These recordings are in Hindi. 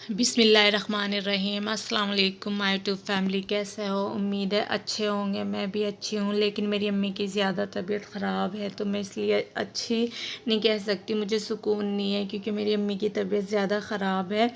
बिस्मिल्लाहिर्रहमानिर्रहीम। अस्सलाम वालेकुम माय यूट्यूब फैमिली, कैसे हो? उम्मीद है अच्छे होंगे। मैं भी अच्छी हूँ, लेकिन मेरी अम्मी की ज़्यादा तबीयत ख़राब है तो मैं इसलिए अच्छी नहीं कह सकती, मुझे सुकून नहीं है क्योंकि मेरी अम्मी की तबीयत ज़्यादा ख़राब है।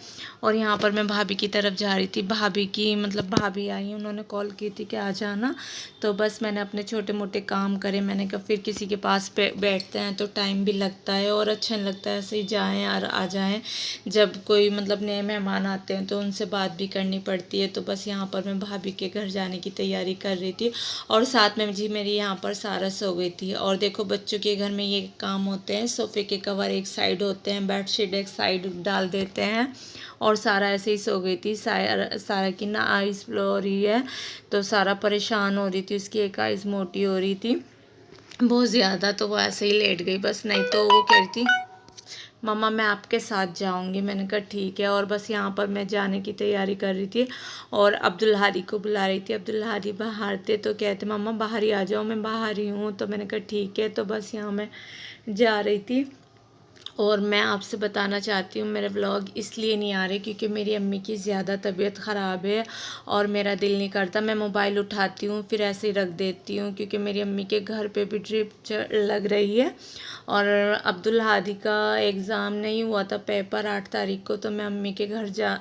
और यहाँ पर मैं भाभी की तरफ जा रही थी। भाभी की भाभी आई, उन्होंने कॉल की थी कि आ जाना, तो बस मैंने अपने छोटे मोटे काम करे। मैंने कहा फिर किसी के पास बैठते हैं तो टाइम भी लगता है और अच्छा नहीं लगता है ऐसे ही जाएँ और आ जाएँ। जब कोई नए मेहमान आते हैं तो उनसे बात भी करनी पड़ती है। तो बस यहाँ पर मैं भाभी के घर जाने की तैयारी कर रही थी और साथ में जी मेरी यहाँ पर सारा सो गई थी। और देखो बच्चों के घर में ये काम होते हैं, सोफ़े के कवर एक साइड होते हैं, बेडशीट एक साइड डाल देते हैं। और सारा ऐसे ही सो गई थी। सारा की ना आइज़ फ्लो हो रही है तो सारा परेशान हो रही थी, उसकी एक आइज़ मोटी हो रही थी बहुत ज़्यादा, तो वो ऐसे ही लेट गई बस। नहीं तो वो कह रही थी मम्मा मैं आपके साथ जाऊंगी। मैंने कहा ठीक है। और बस यहाँ पर मैं जाने की तैयारी कर रही थी और अब्दुल हादी को बुला रही थी। अब्दुल हादी बाहर थे तो कहते मम्मा बाहर ही आ जाओ, मैं बाहर ही हूँ। तो मैंने कहा ठीक है। तो बस यहाँ मैं जा रही थी और मैं आपसे बताना चाहती हूँ, मेरे व्लॉग इसलिए नहीं आ रहे क्योंकि मेरी अम्मी की ज़्यादा तबीयत ख़राब है और मेरा दिल नहीं करता। मैं मोबाइल उठाती हूँ फिर ऐसे ही रख देती हूँ क्योंकि मेरी अम्मी के घर पे भी ड्रिप लग रही है। और अब्दुल हादी का एग्ज़ाम नहीं हुआ था, पेपर 8 तारीख को, तो मैं अम्मी के घर जा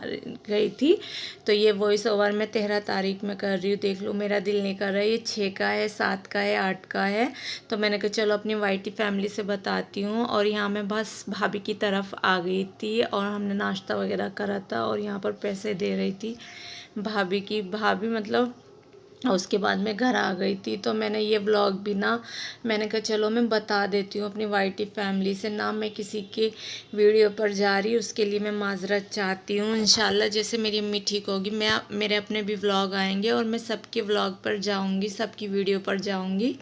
गई थी। तो ये वॉइस ओवर मैं 13 तारीख में कर रही हूँ। देख लो मेरा दिल नहीं कर रहा है। ये 6 का है, 7 का है, 8 का है। तो मैंने कहा चलो अपनी वाइटी फैमिली से बताती हूँ। और यहाँ मैं बस भाभी की तरफ आ गई थी और हमने नाश्ता वगैरह करा था और यहाँ पर पैसे दे रही थी भाभी की। भाभी और उसके बाद मैं घर आ गई थी। तो मैंने ये व्लॉग भी ना, मैंने कहा चलो मैं बता देती हूँ अपनी वाइटी फैमिली से ना, मैं किसी के वीडियो पर जा रही, उसके लिए मैं माजरत चाहती हूँ। इंशाल्लाह जैसे मेरी अम्मी ठीक होगी मैं मेरे अपने भी व्लॉग आएंगे और मैं सबके व्लॉग पर जाऊँगी, सबकी वीडियो पर जाऊँगी,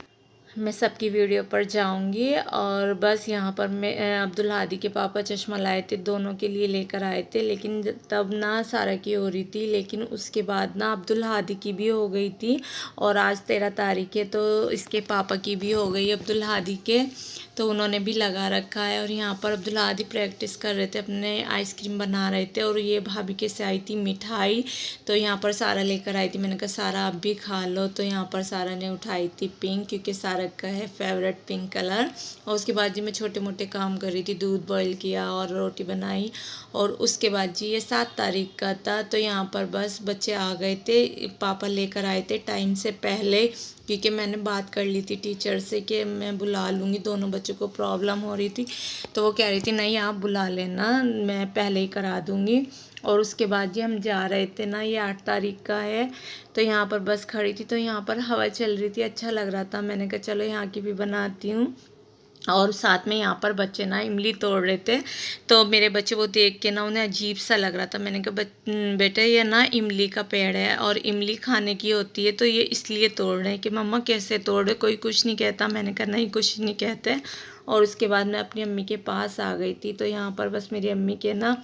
मैं सबकी वीडियो पर जाऊंगी। और बस यहाँ पर मैं अब्दुल हादी के पापा चश्मा लाए थे, दोनों के लिए लेकर आए थे, लेकिन तब ना सारा की हो रही थी, लेकिन उसके बाद ना अब्दुल हादी की भी हो गई थी। और आज 13 तारीख है तो इसके पापा की भी हो गई अब्दुल हादी के, तो उन्होंने भी लगा रखा है। और यहाँ पर अब्दुल हादी प्रैक्टिस कर रहे थे, अपने आइसक्रीम बना रहे थे। और ये भाभी के से आई थी मिठाई, तो यहाँ पर सारा लेकर आई थी। मैंने कहा सारा आप भी खा लो। तो यहाँ पर सारा ने उठाई थी पिंक, क्योंकि सारा का है फेवरेट पिंक कलर। और उसके बाद जी मैं छोटे मोटे काम कर रही थी, दूध बॉईल किया और रोटी बनाई। और उसके बाद जी ये 7 तारीख का था, तो यहाँ पर बस बच्चे आ गए थे, पापा लेकर आए थे टाइम से पहले, क्योंकि मैंने बात कर ली थी टीचर से कि मैं बुला लूँगी, दोनों बच्चों को प्रॉब्लम हो रही थी। तो वो कह रही थी नहीं आप बुला लेना, मैं पहले ही करा दूँगी। और उसके बाद जी हम जा रहे थे ना, ये 8 तारीख का है, तो यहाँ पर बस खड़ी थी, तो यहाँ पर हवा चल रही थी, अच्छा लग रहा था। मैंने कहा चलो यहाँ की भी बनाती हूँ। और साथ में यहाँ पर बच्चे ना इमली तोड़ रहे थे, तो मेरे बच्चे वो देख के ना उन्हें अजीब सा लग रहा था। मैंने कहा बेटे ये ना इमली का पेड़ है और इमली खाने की होती है, तो ये इसलिए तोड़ रहे हैं कि मम्मा कैसे तोड़ रहे, कोई कुछ नहीं कहता। मैंने कहा नहीं कुछ नहीं कहते। और उसके बाद मैं अपनी अम्मी के पास आ गई थी। तो यहाँ पर बस मेरी अम्मी के ना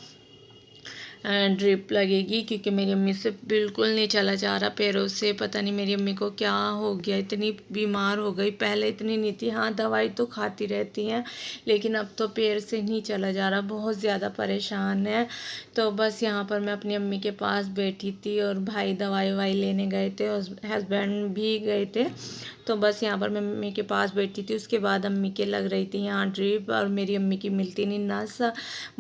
ड्रिप लगेगी, क्योंकि मेरी अम्मी से बिल्कुल नहीं चला जा रहा पैरों से। पता नहीं मेरी अम्मी को क्या हो गया, इतनी बीमार हो गई, पहले इतनी नहीं थी। हाँ दवाई तो खाती रहती हैं, लेकिन अब तो पैर से नहीं चला जा रहा, बहुत ज़्यादा परेशान है। तो बस यहाँ पर मैं अपनी अम्मी के पास बैठी थी और भाई दवाई वाई लेने गए थे और हस्बैंड भी गए थे। तो बस यहाँ पर मैं अम्मी के पास बैठी थी। उसके बाद अम्मी के लग रही थी यहाँ ड्रिप, और मेरी अम्मी की मिलती नहीं नस,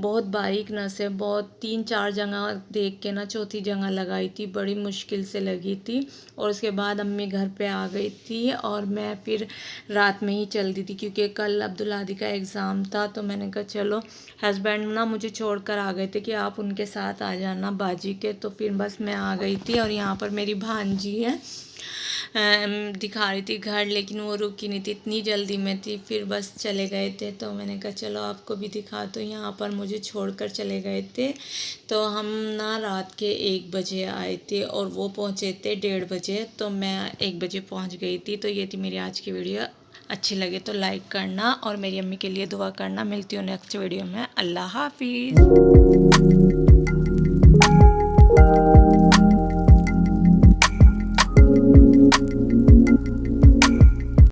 बहुत बारीक नस है, बहुत 3-4 जगह देख के ना चौथी जगह लगाई थी, बड़ी मुश्किल से लगी थी। और उसके बाद अम्मी घर पे आ गई थी और मैं फिर रात में ही चल दी थी, क्योंकि कल अब्दुल हादी का एग्ज़ाम था। तो मैंने कहा चलो, हस्बैंड ना मुझे छोड़कर आ गए थे कि आप उनके साथ आ जाना बाजी के, तो फिर बस मैं आ गई थी। और यहाँ पर मेरी भांजी है, दिखा रही थी घर, लेकिन वो रुकी नहीं थी, इतनी जल्दी में थी, फिर बस चले गए थे। तो मैंने कहा चलो आपको भी दिखा, तो यहाँ पर मुझे छोड़कर चले गए थे। तो हम ना रात के 1 बजे आए थे और वो पहुँचे थे 1:30 बजे, तो मैं 1 बजे पहुँच गई थी। तो ये थी मेरी आज की वीडियो, अच्छी लगे तो लाइक करना और मेरी अम्मी के लिए दुआ करना। मिलती हूँ नेक्स्ट वीडियो में। अल्लाह हाफिज़।